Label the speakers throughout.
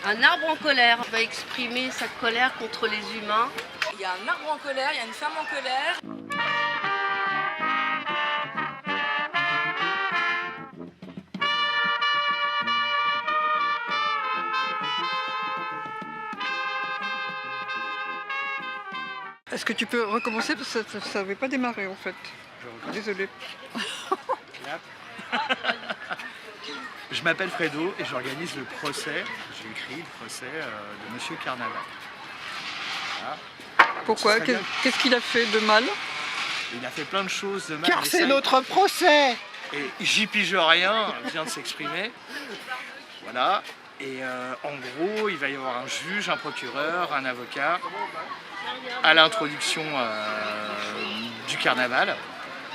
Speaker 1: Un arbre en colère va exprimer sa colère contre les humains.
Speaker 2: Il y a un arbre en colère, il y a une femme en colère.
Speaker 3: Est-ce que tu peux recommencer parce que ça n'avait pas démarré en fait. Désolée.
Speaker 4: Je m'appelle Fredo et j'organise le procès, j'ai écrit le procès de Monsieur Carnaval. Voilà.
Speaker 3: Pourquoi? Qu'est-ce qu'il a fait de mal?
Speaker 4: Il a fait plein de choses de mal.
Speaker 5: Car c'est notre procès!
Speaker 4: Et j'y pige rien, vient de s'exprimer. Voilà. Et en gros, il va y avoir un juge, un procureur, un avocat à l'introduction du carnaval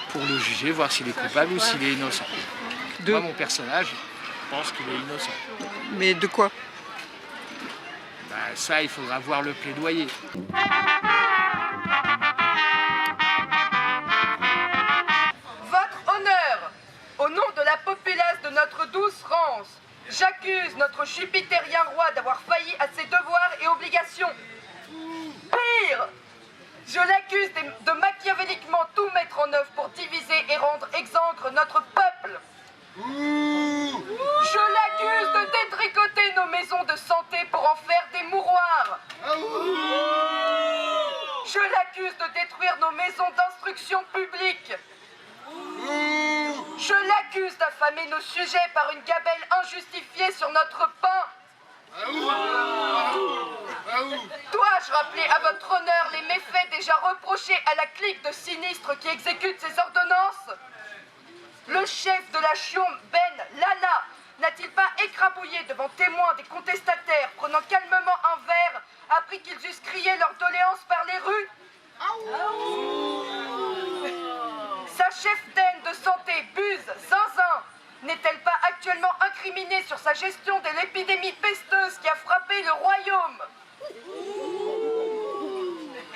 Speaker 4: pour le juger, voir s'il est coupable ou s'il est innocent. Moi, mon personnage, je pense qu'il est innocent.
Speaker 3: Mais de quoi?
Speaker 4: Bah, ça, il faudra voir le plaidoyer.
Speaker 2: Votre honneur, au nom de la populace de notre douce France, j'accuse notre jupitérien roi d'avoir failli à ses devoirs et obligations. Pire, je l'accuse de machiavéliquement tout mettre en œuvre pour diviser et rendre exsangue notre peuple. Je l'accuse de détricoter nos maisons de santé pour en faire des mouroirs. Je l'accuse de détruire nos maisons d'instruction publique. Je l'accuse d'affamer nos sujets par une gabelle injustifiée sur notre pain. Dois-je rappeler à votre honneur les méfaits déjà reprochés à la clique de sinistres qui exécute ces ordonnances? Le chef de la Chiome, Ben Lala, n'a-t-il pas écrabouillé devant témoins des contestataires, prenant calmement un verre, après qu'ils eussent crié leurs doléances par les rues? Sa cheftaine de santé, Buse Zinzin, n'est-elle pas actuellement incriminée sur sa gestion de l'épidémie pesteuse qui a frappé le royaume?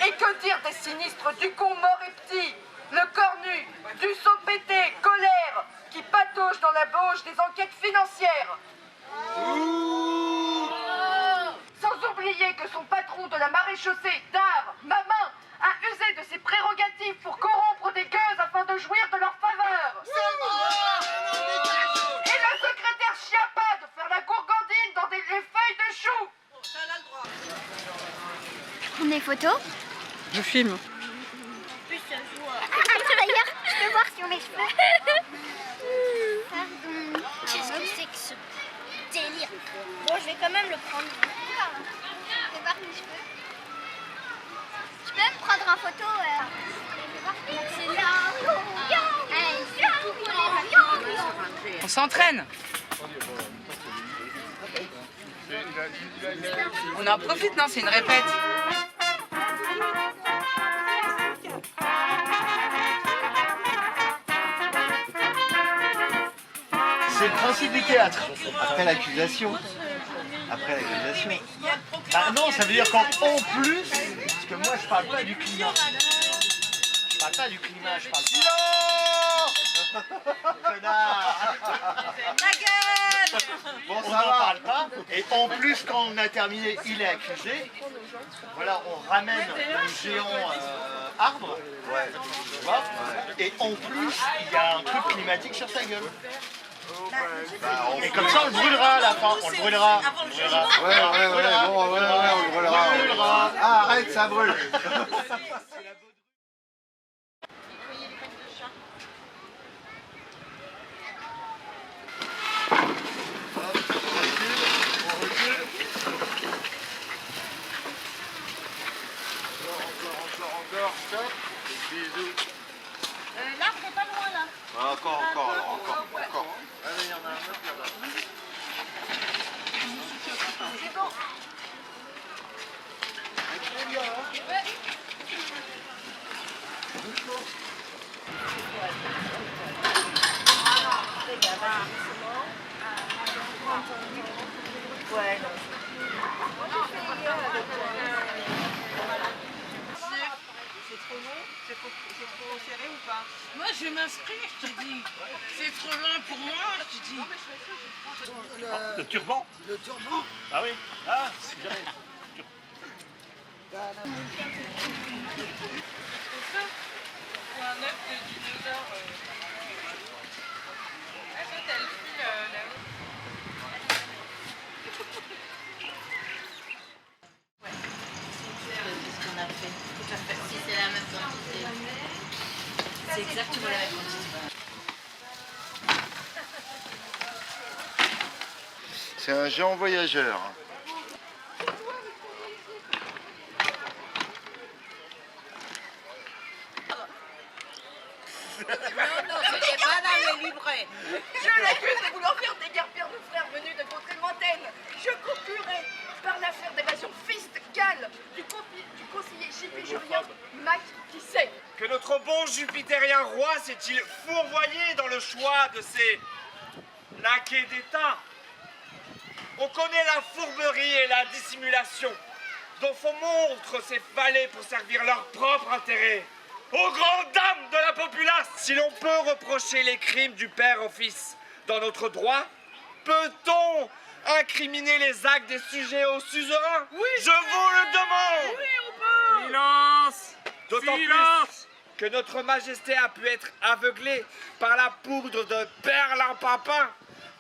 Speaker 2: Et que dire des sinistres Ducon mort et petit, le cornu, Dussault pété, colère, qui patauge dans la bauche des enquêtes financières? Sans oublier que son patron de la maréchaussée, Dard, Mamin, a usé de ses prérogatives pour corrompre des gueuses afin de jouir de leur faveur. Et le secrétaire Chiappa de faire la gourgandine dans les feuilles de chou.
Speaker 6: On est photos?
Speaker 3: Je filme.
Speaker 6: D'ailleurs, je peux voir sur mes cheveux. Pardon. Qu'est-ce que c'est que ce délire? Bon, je vais quand même le prendre. Je vais voir mes cheveux. Tu peux me prendre en photo? C'est là.
Speaker 2: On s'entraîne. On en profite, non? C'est une répète.
Speaker 5: C'est le principe du théâtre. Après l'accusation. Bah non, ça veut dire qu'en plus, parce que moi je parle pas du climat. Je parle pas du climat, je parle. Silence! Connard!
Speaker 2: Ta gueule!
Speaker 5: Bon, on n'en parle pas. Et en plus, quand on a terminé, il est accusé. Voilà, on ramène le géant arbre. Ouais. Tu vois? Et en plus, il y a un truc climatique sur sa gueule. Et comme ça, on le brûlera à la fin. On le brûlera.
Speaker 7: Ouais, bon, on le brûlera. Ah, arrête, ça brûle.
Speaker 8: Ouais. C'est trop long? C'est trop serré ou pas?
Speaker 1: Moi, je vais m'inscrire, je te dis. C'est trop loin pour moi, je te dis.
Speaker 5: Le turban?
Speaker 7: Le turban.
Speaker 5: Ah oui. Ah, si jamais.
Speaker 1: Ou un œuf de dinosaure. Ah, toi, t'as le fil là-haut.
Speaker 8: C'est ce qu'on a fait. Tout à fait. Si c'est la même quantité. C'est exactement la même quantité.
Speaker 7: C'est un géant voyageur.
Speaker 8: Non, c'était pas dans les livrets.
Speaker 2: Je l'accuse de vouloir faire des guerres de frères venus de contrées lointaines. Je conclurai par l'affaire d'évasion fiscale du conseiller chipigérien Mac Kissé.
Speaker 9: Que notre bon jupitérien roi s'est-il fourvoyé dans le choix de ses laquais d'État? On connaît la fourberie et la dissimulation dont font montre ces valets pour servir leur propre intérêt. Aux grandes dames de la populace! Si l'on peut reprocher les crimes du père au fils dans notre droit, peut-on incriminer les actes des sujets aux suzerains? Oui! Je vous le demande! Oui, on peut! Silence! D'autant plus que notre majesté a pu être aveuglée par la poudre de perlimpinpin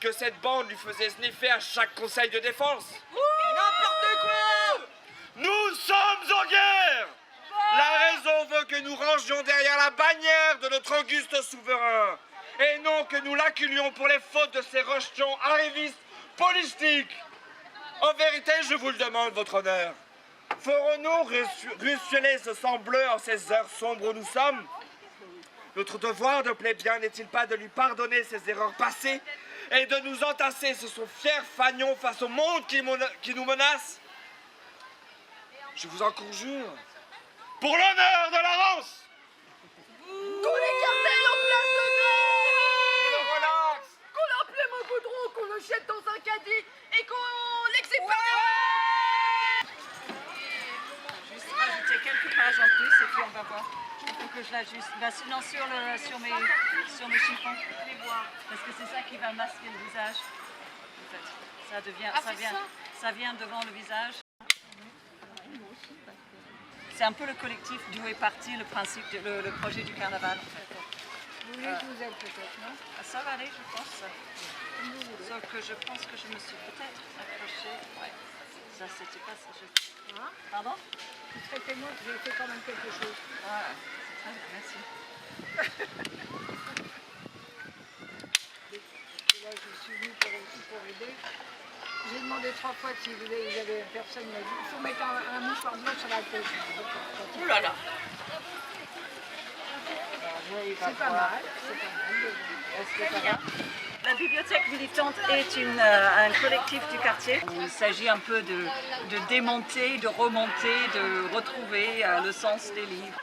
Speaker 9: que cette bande lui faisait sniffer à chaque conseil de défense. N'importe quoi! Nous sommes en guerre! La raison veut que nous rangions derrière la bannière de notre auguste souverain, et non que nous l'acculions pour les fautes de ces rejetons arrivistes politiques. En vérité, je vous le demande, votre honneur, ferons-nous ruisseler ce sang bleu en ces heures sombres où nous sommes? Notre devoir de plébien n'est-il pas de lui pardonner ses erreurs passées et de nous entasser sur son fier fanion face au monde qui nous menace? Je vous en conjure, pour l'honneur de la Rance!
Speaker 2: Qu'on les cartels en place de grève!
Speaker 9: On le relaxe!
Speaker 2: Qu'on l'emplème au goudron, qu'on le jette dans un caddie et qu'on l'exécute!
Speaker 8: Juste rajouter quelques pages en plus et puis on va voir. Il faut que je l'ajuste. Bah, sinon sur mes chiffons. Parce que c'est ça qui va masquer le visage. En fait. Ça vient devant le visage. C'est un peu le collectif d'où est parti le principe, le projet du carnaval. Vous voulez que vous êtes peut-être, non? Ça va aller, je pense. Sauf que je pense que je me suis peut-être accrochée. Ouais. Ça, c'était pas ça. Pardon? Tu serais témoin que j'ai fait quand même quelque chose. Ah, c'est très bien, merci. Et là, je suis venue pour aider. J'ai demandé 3 fois si vous avez personne. Il faut mettre un mouchoir blanc sur la tête.
Speaker 1: Ouh là là.
Speaker 8: C'est pas mal. C'est pas mal. La bibliothèque militante est un collectif du quartier. Il s'agit un peu de démonter, de remonter, de retrouver le sens des livres.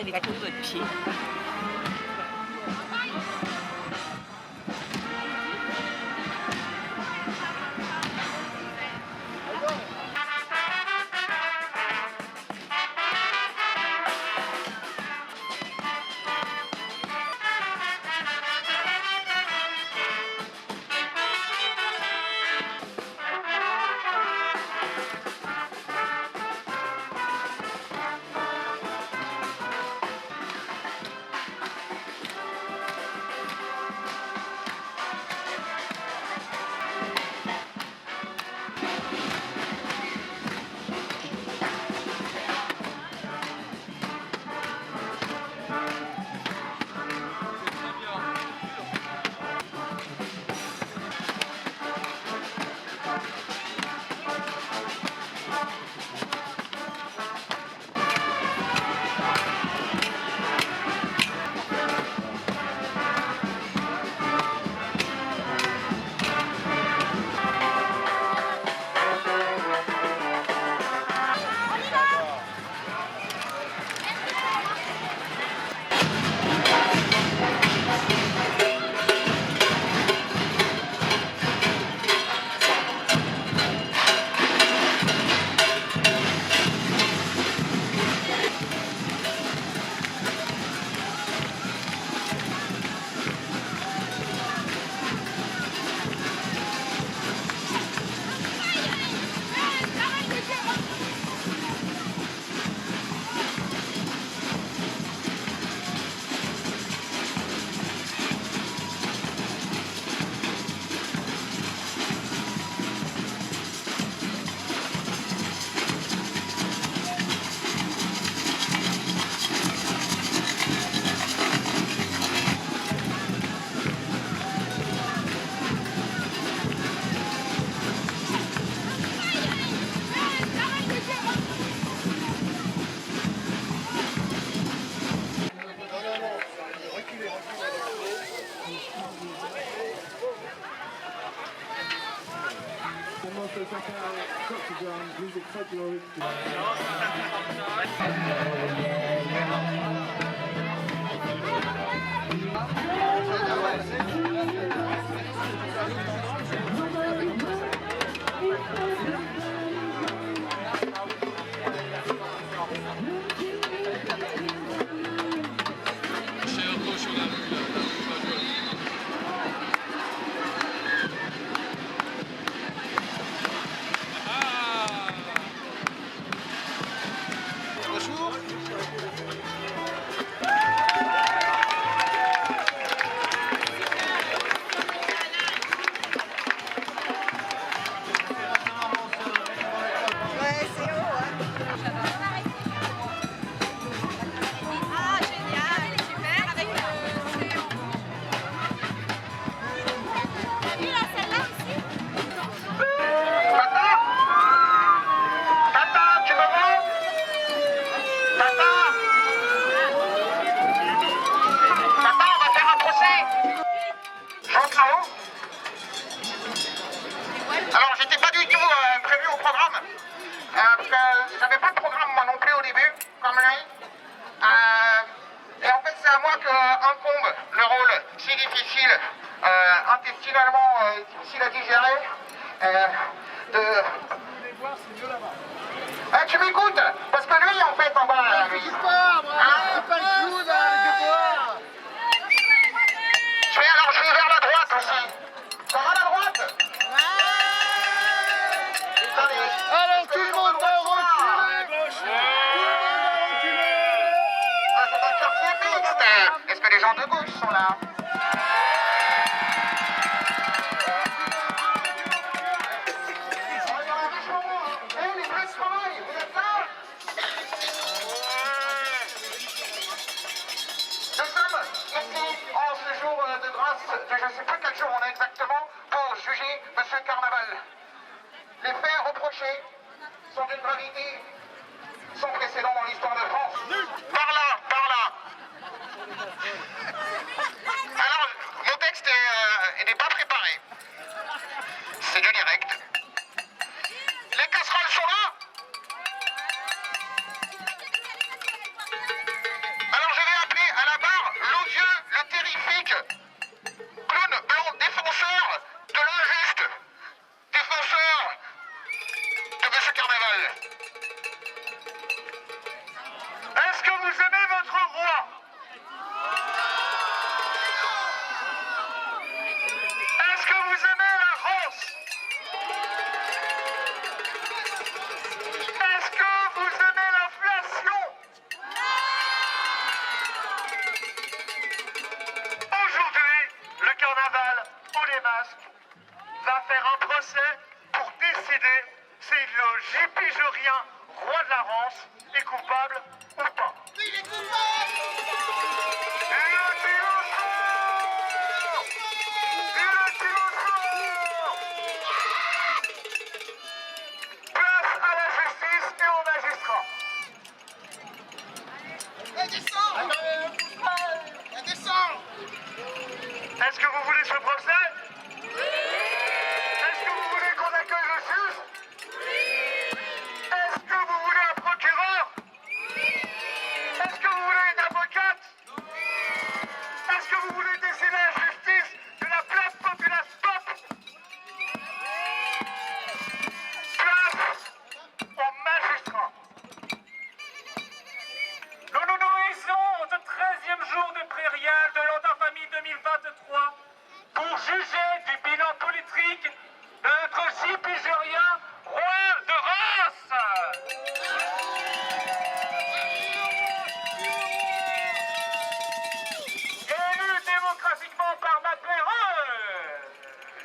Speaker 8: avec tout votre pied.
Speaker 10: Alors, j'étais pas du tout prévu au programme, parce que j'avais pas de programme moi non plus au début, comme lui. Et en fait, c'est à moi qu'incombe le rôle si difficile, intestinalement difficile à digérer, tu m'écoutes? Parce que lui, en fait, en bas, là, lui... Je vais vers la droite aussi. Ça va la droite?
Speaker 7: Alors tout le monde va reculer.
Speaker 10: C'est un quartier mixte. Est-ce que les gens de gauche sont là? Les vrais travail, vous êtes là? Nous sommes ici en ce jour de grâce, je ne sais pas quel jour on est exactement, pour juger Monsieur Carnaval. Les faits reprochés sont d'une gravité sans précédent dans l'histoire de France. Par là. Alors, mon texte n'est pas préparé. C'est du direct. Les casseroles sont là? Est-ce que vous aimez votre roi? Est-ce que vous aimez la France? Est-ce que vous aimez l'inflation? Aujourd'hui, le carnaval ou les masques va faire un procès pour décider si le J-Pigérien, roi de la Rance, est coupable ou pas. Il est coupable! Place à la justice et aux magistrats. Est-ce que vous voulez ce procès? Est-ce que vous voulez qu'on accueille le juge? Est-ce que vous voulez un procureur? Est-ce que vous voulez une avocate? Est-ce que vous voulez décider la justice de la place populace pop? Place aux magistrats.
Speaker 9: Nous nous nourrissons au 13e jour de prairial de l'an d'infamie 2023 pour juger du bilan politique de notre J-Pigérien, roi de Reims. Élu démocratiquement par ma paire,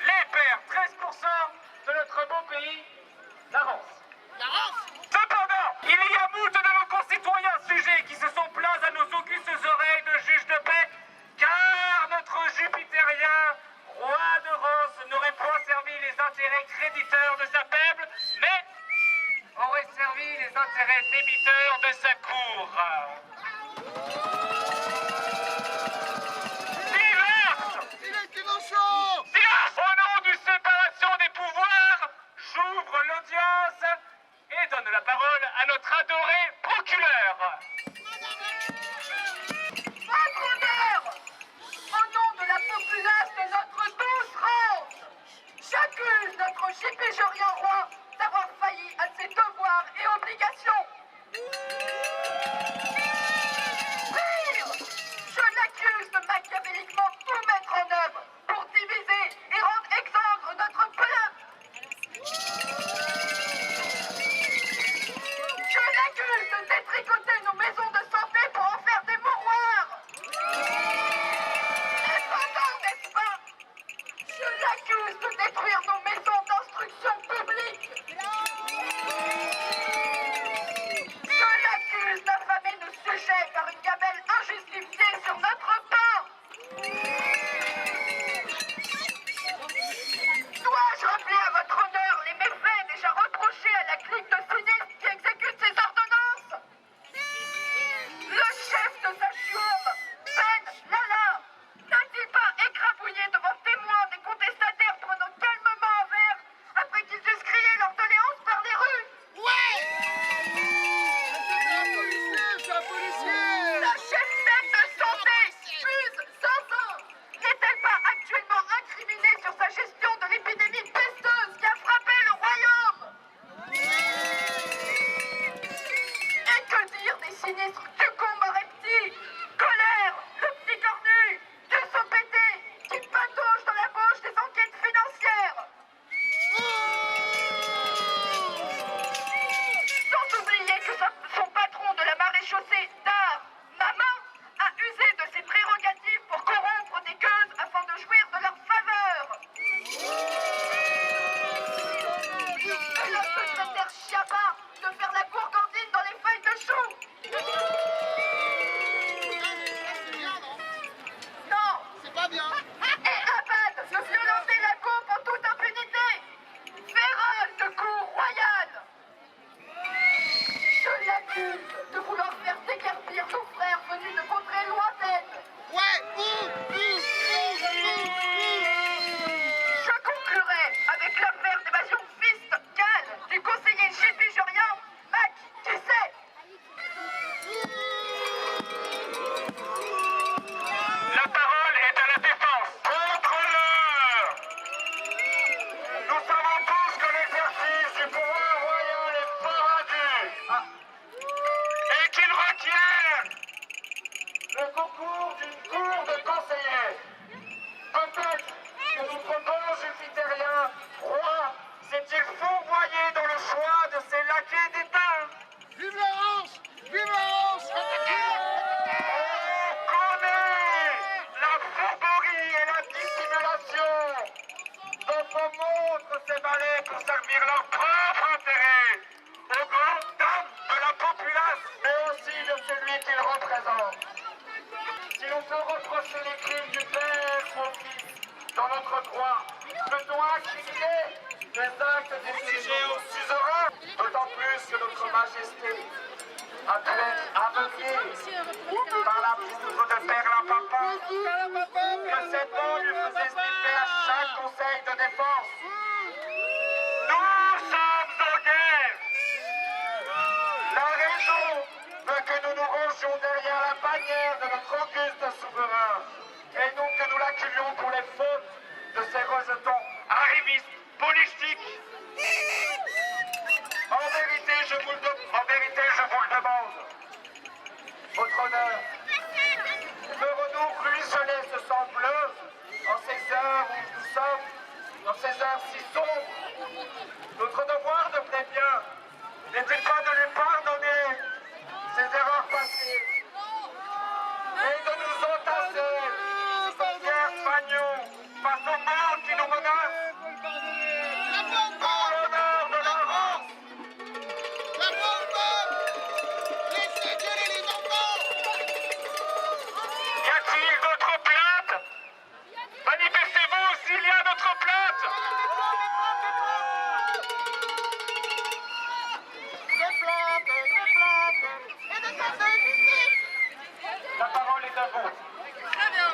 Speaker 9: les pairs, 13% de notre beau pays, la Rance. Cependant, il y a moult de nos concitoyens sujets qui se sont plaints à nos augustes oreilles de juges de paix, car notre Jupitérien, roi de Rance, n'aurait point servi les intérêts créditeurs de sa peuple, mais aurait servi les intérêts débiteurs de sa cour. Silence! Au nom d'une séparation des pouvoirs, j'ouvre l'audience et donne la parole à notre adoré procureur.
Speaker 2: Votre honneur, au nom de la populace de notre douce France, j'accuse notre J-Pigérien roi d'avoir failli à ses devoirs et obligations. Pire, je l'accuse de machiavéliquement tout mettre en œuvre pour diviser et rendre exsangue notre peuple. Je l'accuse de détricoter nos maisons de santé pour en faire des mouroirs. Cependant, n'est-ce pas? Je l'accuse de détruire nos maisons d'instruction publique
Speaker 10: Majesté a pu être aveuglé par la poudre de perlimpinpin, que cette eau lui faisait sniffer à chaque conseil de défense. Nous sommes en guerre. La raison veut que nous nous rangions derrière la bannière de notre auguste souverain, et non que nous l'accueillions pour les fautes de ces rejetons arrivistes politiques. En vérité, je vous le demande. Votre honneur, ferons-nous ruisseler ce sang bleu en ces heures où nous sommes, dans ces heures si sombres? Notre devoir de bien n'est-il pas de lui pardonner ses erreurs passées et de nous entasser sous Pierre Fagnon face au monde qui nous menace? Pour l'honneur de la France! Y a-t-il d'autres plaintes? Manifestez-vous s'il y a d'autres plaintes! La parole est à vous.
Speaker 2: Très bien.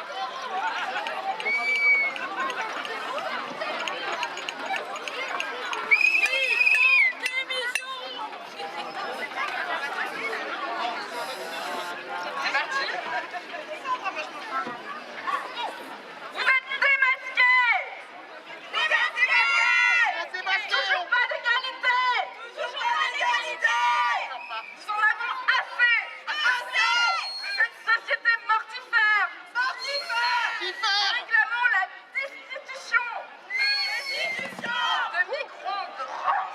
Speaker 2: C'est parti. Vous êtes démasqués. Toujours pas d'égalité. Nous en avons assez. Cette société mortifère. Réclamons la destitution de micro-ondes de France.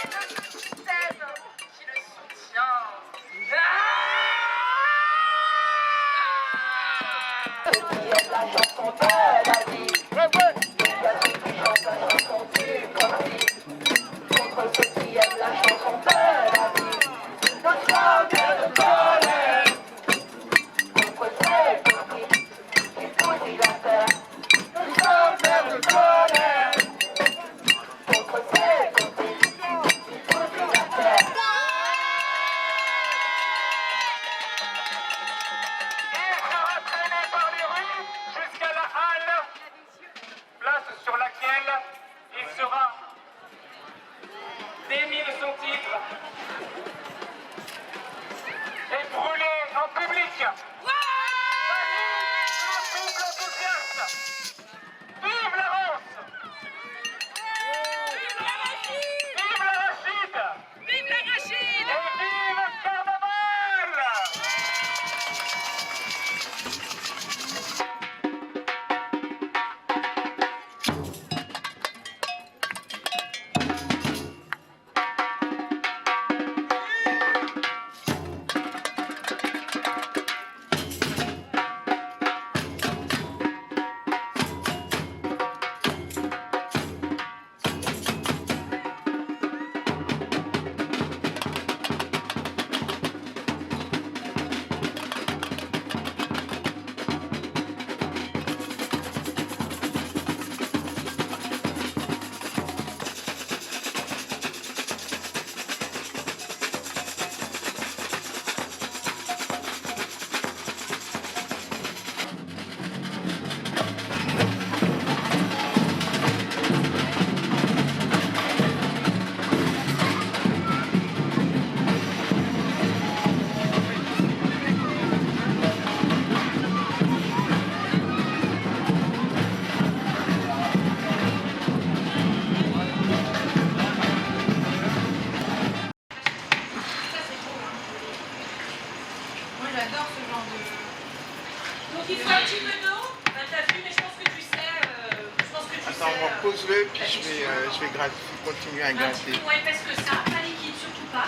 Speaker 2: Le système qui le soutient.
Speaker 10: Il sera traîné par les rues jusqu'à la halle, place sur laquelle il sera démis de son titre et brûlé en public. Vas-y, le couple enthousiaste. Vive la Rance! Vive l'arachide!
Speaker 2: Vive l'arachide!
Speaker 10: Et vive le carnaval!
Speaker 2: Moi j'adore ce genre de...
Speaker 8: Donc il faut un petit peu d'eau. Ben, t'as vu, mais je pense que tu sais.
Speaker 7: Attends, on va poser, puis je vais continuer à gratter.
Speaker 8: Un petit peu moins épaisse que ça, pas liquide, surtout pas.